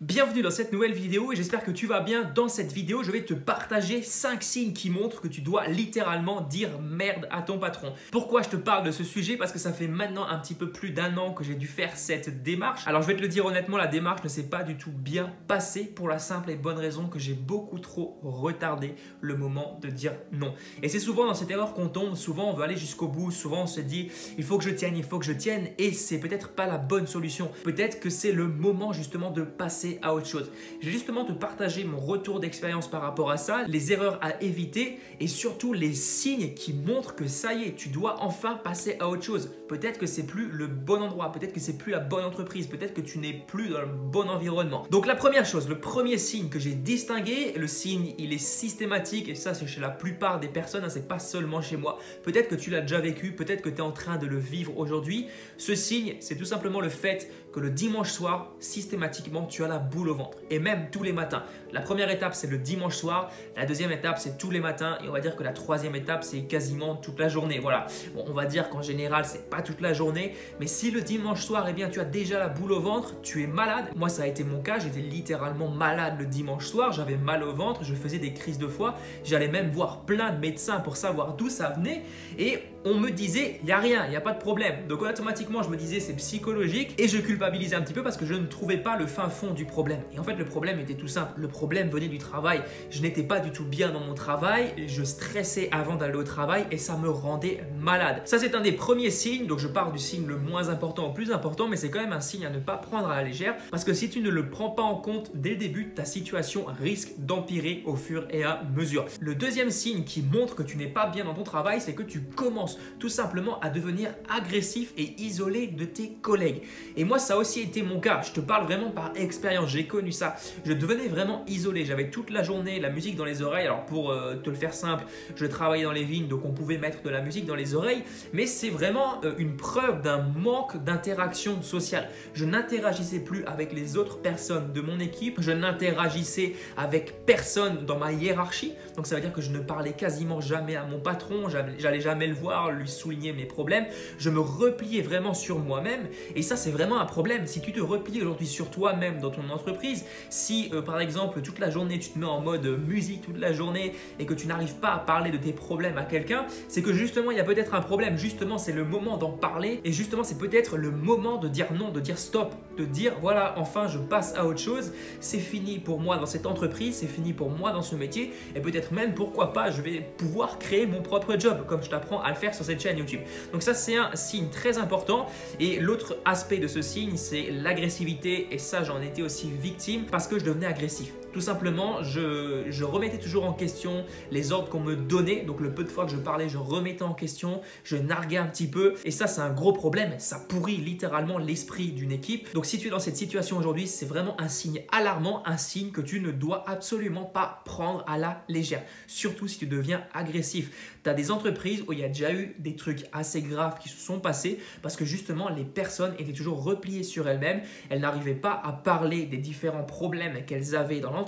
Bienvenue dans cette nouvelle vidéo et j'espère que tu vas bien. Dans cette vidéo, je vais te partager 5 signes qui montrent que tu dois littéralement dire merde à ton patron. Pourquoi je te parle de ce sujet? Parce que ça fait maintenant un petit peu plus d'un an que j'ai dû faire cette démarche. Alors je vais te le dire honnêtement, la démarche ne s'est pas du tout bien passée pour la simple et bonne raison que j'ai beaucoup trop retardé le moment de dire non. Et c'est souvent dans cette erreur qu'on tombe, souvent on veut aller jusqu'au bout, souvent on se dit il faut que je tienne, il faut que je tienne et c'est peut-être pas la bonne solution. Peut-être que c'est le moment justement de passer à autre chose. Je vais justement te partager mon retour d'expérience par rapport à ça, les erreurs à éviter et surtout les signes qui montrent que ça y est, tu dois enfin passer à autre chose. Peut-être que c'est plus le bon endroit, peut-être que c'est plus la bonne entreprise, peut-être que tu n'es plus dans le bon environnement. Donc la première chose, le premier signe que j'ai distingué, le signe il est systématique et ça c'est chez la plupart des personnes, hein, c'est pas seulement chez moi. Peut-être que tu l'as déjà vécu, peut-être que tu es en train de le vivre aujourd'hui. Ce signe, c'est tout simplement le fait que le dimanche soir, systématiquement, tu as la boule au ventre et même tous les matins. La première étape, c'est le dimanche soir. La deuxième étape, c'est tous les matins et on va dire que la troisième étape, c'est quasiment toute la journée. Voilà. Bon, on va dire qu'en général, c'est pas toute la journée, mais si le dimanche soir, eh bien, tu as déjà la boule au ventre, tu es malade. Moi, ça a été mon cas. J'étais littéralement malade le dimanche soir. J'avais mal au ventre, je faisais des crises de foie. J'allais même voir plein de médecins pour savoir d'où ça venait et on me disait, il n'y a rien, il n'y a pas de problème. Donc automatiquement, je me disais, c'est psychologique et je culpabilisais un petit peu parce que je ne trouvais pas le fin fond du problème. Et en fait, le problème était tout simple. Le problème venait du travail. Je n'étais pas du tout bien dans mon travail. Je stressais avant d'aller au travail et ça me rendait malade. Ça, c'est un des premiers signes. Donc, je pars du signe le moins important au plus important, mais c'est quand même un signe à ne pas prendre à la légère parce que si tu ne le prends pas en compte dès le début, ta situation risque d'empirer au fur et à mesure. Le deuxième signe qui montre que tu n'es pas bien dans ton travail, c'est que tu commences tout simplement à devenir agressif et isolé de tes collègues. Et moi, ça a aussi été mon cas. Je te parle vraiment par expérience. J'ai connu ça. Je devenais vraiment isolé. J'avais toute la journée la musique dans les oreilles. Alors pour te le faire simple, je travaillais dans les vignes, donc on pouvait mettre de la musique dans les oreilles. Mais c'est vraiment une preuve d'un manque d'interaction sociale. Je n'interagissais plus avec les autres personnes de mon équipe. Je n'interagissais avec personne dans ma hiérarchie. Donc ça veut dire que je ne parlais quasiment jamais à mon patron. J'allais jamais le voir, lui souligner mes problèmes. Je me repliais vraiment sur moi-même et ça c'est vraiment un problème. Si tu te replies aujourd'hui sur toi-même dans ton entreprise, si par exemple toute la journée tu te mets en mode musique toute la journée et que tu n'arrives pas à parler de tes problèmes à quelqu'un, c'est que justement il y a peut-être un problème. Justement c'est le moment d'en parler et justement c'est peut-être le moment de dire non, de dire stop, de dire voilà enfin je passe à autre chose, c'est fini pour moi dans cette entreprise, c'est fini pour moi dans ce métier et peut-être même pourquoi pas je vais pouvoir créer mon propre job comme je t'apprends à le faire sur cette chaîne YouTube. Donc ça c'est un signe très important et l'autre aspect de ce signe c'est l'agressivité et ça j'en étais aussi victime parce que je devenais agressif. Tout simplement, je remettais toujours en question les ordres qu'on me donnait. Donc le peu de fois que je parlais, je remettais en question, je narguais un petit peu. Et ça, c'est un gros problème. Ça pourrit littéralement l'esprit d'une équipe. Donc si tu es dans cette situation aujourd'hui, c'est vraiment un signe alarmant, un signe que tu ne dois absolument pas prendre à la légère. Surtout si tu deviens agressif. Tu as des entreprises où il y a déjà eu des trucs assez graves qui se sont passés parce que justement, les personnes étaient toujours repliées sur elles-mêmes. Elles n'arrivaient pas à parler des différents problèmes qu'elles avaient dans l'entreprise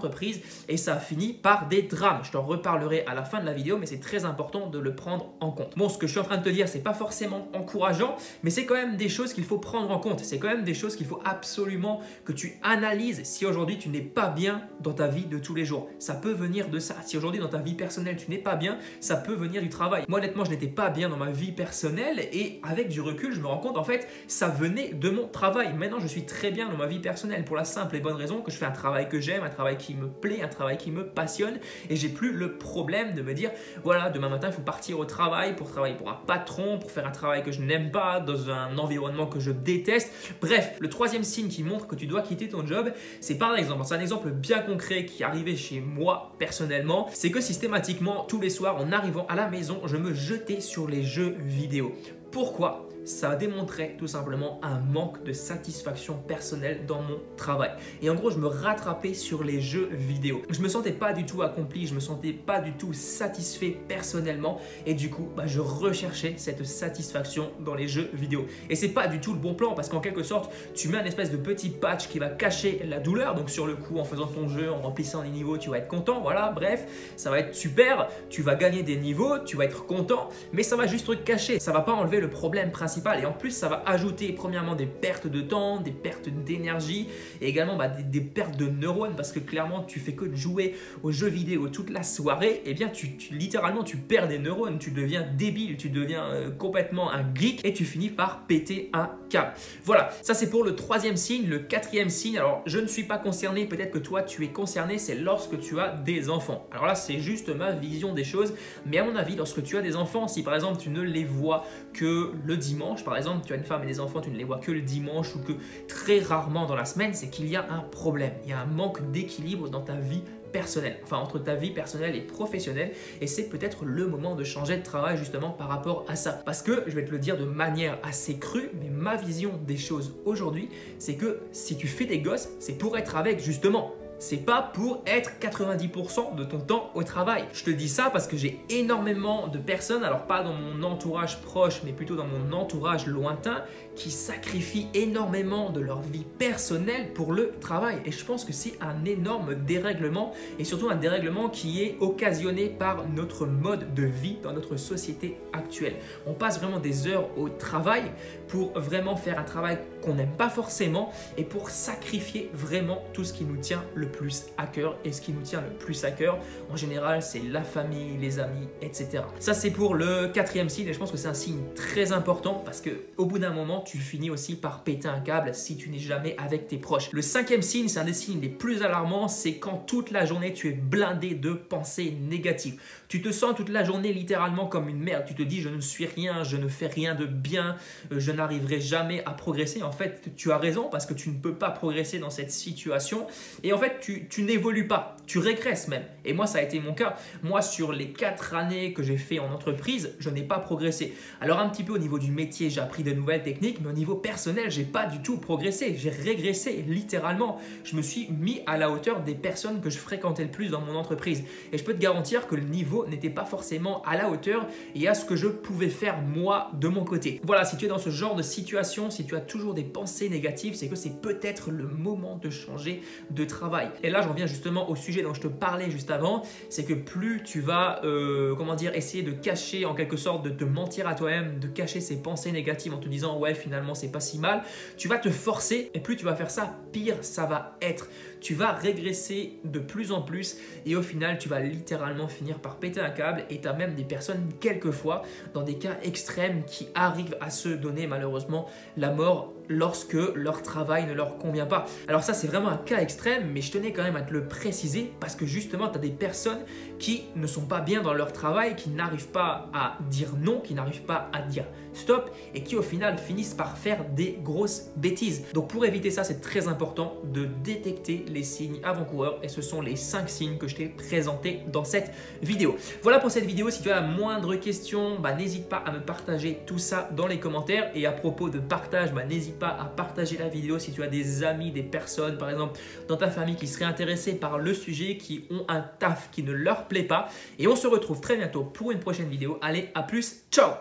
et ça a fini par des drames. Je t'en reparlerai à la fin de la vidéo, mais c'est très important de le prendre en compte. Bon, ce que je suis en train de te dire, c'est pas forcément encourageant, mais c'est quand même des choses qu'il faut prendre en compte. C'est quand même des choses qu'il faut absolument que tu analyses si aujourd'hui tu n'es pas bien dans ta vie de tous les jours. Ça peut venir de ça. Si aujourd'hui dans ta vie personnelle tu n'es pas bien, ça peut venir du travail. Moi honnêtement, je n'étais pas bien dans ma vie personnelle et avec du recul, je me rends compte en fait, ça venait de mon travail. Maintenant, je suis très bien dans ma vie personnelle pour la simple et bonne raison que je fais un travail que j'aime, un travail qui me plaît, un travail qui me passionne et j'ai plus le problème de me dire voilà demain matin il faut partir au travail pour travailler pour un patron, pour faire un travail que je n'aime pas, dans un environnement que je déteste. Bref, le troisième signe qui montre que tu dois quitter ton job, c'est par exemple, c'est un exemple bien concret qui arrivait chez moi personnellement, c'est que systématiquement tous les soirs en arrivant à la maison, je me jetais sur les jeux vidéo. Pourquoi? Ça démontrait tout simplement un manque de satisfaction personnelle dans mon travail. Et en gros, je me rattrapais sur les jeux vidéo. Je me sentais pas du tout accompli, je me sentais pas du tout satisfait personnellement et du coup, je recherchais cette satisfaction dans les jeux vidéo. Et c'est pas du tout le bon plan parce qu'en quelque sorte, tu mets un espèce de petit patch qui va cacher la douleur. Donc sur le coup, en faisant ton jeu, en remplissant les niveaux, tu vas être content. Voilà, bref, ça va être super. Tu vas gagner des niveaux, tu vas être content, mais ça va juste te cacher. Ça va pas enlever le problème principal principal. Et en plus, ça va ajouter premièrement des pertes de temps, des pertes d'énergie et également des pertes de neurones parce que clairement, tu fais que de jouer aux jeux vidéo toute la soirée. Et bien, littéralement, tu perds des neurones, tu deviens débile, tu deviens complètement un geek et tu finis par péter un câble. Voilà, ça c'est pour le troisième signe. Le quatrième signe, alors je ne suis pas concerné, peut-être que toi tu es concerné, c'est lorsque tu as des enfants. Alors là, c'est juste ma vision des choses, mais à mon avis, lorsque tu as des enfants, si par exemple tu ne les vois que le dimanche, par exemple, tu as une femme et des enfants, tu ne les vois que le dimanche ou que très rarement dans la semaine, c'est qu'il y a un problème, il y a un manque d'équilibre dans ta vie personnelle, enfin entre ta vie personnelle et professionnelle, et c'est peut-être le moment de changer de travail justement par rapport à ça. Parce que, je vais te le dire de manière assez crue, mais ma vision des choses aujourd'hui, c'est que si tu fais des gosses, c'est pour être avec justement. C'est pas pour être 90% de ton temps au travail. Je te dis ça parce que j'ai énormément de personnes, alors pas dans mon entourage proche, mais plutôt dans mon entourage lointain, qui sacrifient énormément de leur vie personnelle pour le travail. Et je pense que c'est un énorme dérèglement et surtout un dérèglement qui est occasionné par notre mode de vie dans notre société actuelle. On passe vraiment des heures au travail pour vraiment faire un travail qu'on n'aime pas forcément et pour sacrifier vraiment tout ce qui nous tient le plus à cœur. Et ce qui nous tient le plus à cœur, en général, c'est la famille, les amis, etc. Ça, c'est pour le quatrième signe et je pense que c'est un signe très important parce qu'au bout d'un moment, tu finis aussi par péter un câble si tu n'es jamais avec tes proches. Le cinquième signe, c'est un des signes les plus alarmants, c'est quand toute la journée, tu es blindé de pensées négatives. Tu te sens toute la journée littéralement comme une merde. Tu te dis, je ne suis rien, je ne fais rien de bien, je n'arriverai jamais à progresser. En fait, tu as raison parce que tu ne peux pas progresser dans cette situation. Et en fait, tu n'évolues pas, tu régresses même. Et moi, ça a été mon cas. Moi, sur les 4 années que j'ai fait en entreprise, je n'ai pas progressé. Alors un petit peu au niveau du métier, j'ai appris de nouvelles techniques, mais au niveau personnel, j'ai pas du tout progressé. J'ai régressé littéralement. Je me suis mis à la hauteur des personnes que je fréquentais le plus dans mon entreprise. Et je peux te garantir que le niveau n'était pas forcément à la hauteur et à ce que je pouvais faire moi de mon côté. Voilà, si tu es dans ce genre de situation, si tu as toujours des pensées négatives, c'est que c'est peut-être le moment de changer de travail. Et là, j'en viens justement au sujet dont je te parlais juste avant, c'est que plus tu vas, essayer de cacher en quelque sorte, de te mentir à toi-même, de cacher ces pensées négatives en te disant ouais, finalement, c'est pas si mal, tu vas te forcer et plus tu vas faire ça, pire ça va être. Tu vas régresser de plus en plus et au final, tu vas littéralement finir par péter un câble et tu as même des personnes, quelquefois, dans des cas extrêmes qui arrivent à se donner malheureusement la mort lorsque leur travail ne leur convient pas. Alors ça, c'est vraiment un cas extrême, mais je tenais quand même à te le préciser parce que justement, tu as des personnes qui ne sont pas bien dans leur travail, qui n'arrivent pas à dire non, qui n'arrivent pas à dire stop et qui au final finissent par faire des grosses bêtises. Donc pour éviter ça, c'est très important de détecter les signes avant-coureurs et ce sont les 5 signes que je t'ai présentés dans cette vidéo. Voilà pour cette vidéo. Si tu as la moindre question, n'hésite pas à me partager tout ça dans les commentaires. Et à propos de partage, n'hésite pas à partager la vidéo si tu as des amis, des personnes par exemple dans ta famille qui seraient intéressés par le sujet, qui ont un taf qui ne leur plaît pas. Et on se retrouve très bientôt pour une prochaine vidéo. Allez, à plus, ciao!